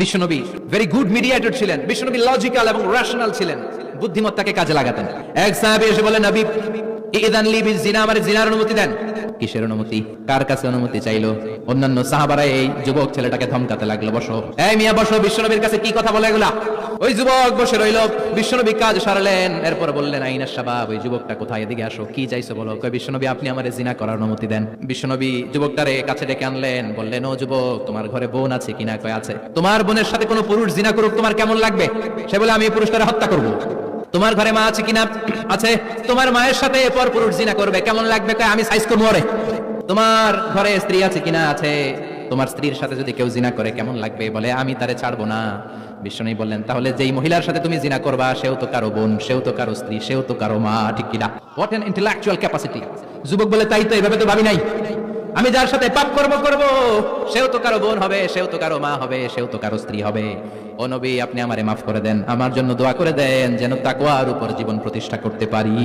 বিশ্বনবী very good mediator ছিলেন, বিশ্বনবী লজিক্যাল এবং রেশনাল ছিলেন, বুদ্ধিমত্তাকে কাজে লাগাতেন। এক সাহাবী এসে বলেন, নবী ইদান লি বিজিনা, আমার জিনার অনুমতি দেন। কিসের অনুমতি? কার কাছে অনুমতি চাইলো? অন্যান্য সাহাবারা এই যুবক ছেলেটাকে ধমকাতে লাগলো, বসো, এই মিয়া বসো, বিশ্বনবীর কাছে কি কথা বলে এগুলা? ওই যুবক বসে রইল, বিশ্বনবী কাজ সারালেন, এরপর বললেন, আইনাস শাবাব, ওই যুবকটা কোথায়, এদিকে আসো, কি চাইছো বলো। কই, বিশ্বনবী আপনি আমারে জিনা করার অনুমতি দেন। বিশ্বনবী যুবকটারে কাছে ডেকে আনলেন, বললেন, ও যুবক, তোমার ঘরে বোন আছে কিনা? কয় আছে। তোমার বোনের সাথে কোনো পুরুষ জিনা করুক, তোমার কেমন লাগবে? সে বলে, আমি এই পুরুষটারে হত্যা করবো। তোমার ঘরে মা আছে কিনা? আছে। তোমার মায়ের সাথে এরপর পুরুষ জিনা করবে, কেমন লাগবে? কয়, আমি সাইজ করবো ওরে। তোমার ঘরে স্ত্রী আছে কিনা? আছে। তোমার স্ত্রীর সাথে যদি কেউ জিনা করে কেমন লাগবে? বলে, আমি তারে ছাড়বো না। বিষ্ণু বললেন, তাহলে যেই মহিলার সাথে তুমি জিনা করবা সেও তো কারো বোন, সেও তো কারো স্ত্রী, সেও তো কারো মা, ঠিক কিনা? What N intellectual capacity. যুবক বলে, তাই তো, এভাবে তো ভাবি নাই। আমি যার সাথে পাপ করব সেও তো কারো বোন হবে, সেও তো কারো মা হবে, সেও তো কারো স্ত্রী হবে। ও নবী, আপনি আমারে মাফ করে দেন, আমার জন্য দোয়া করে দেন যেন তাকওয়ার উপর জীবন প্রতিষ্ঠা করতে পারি।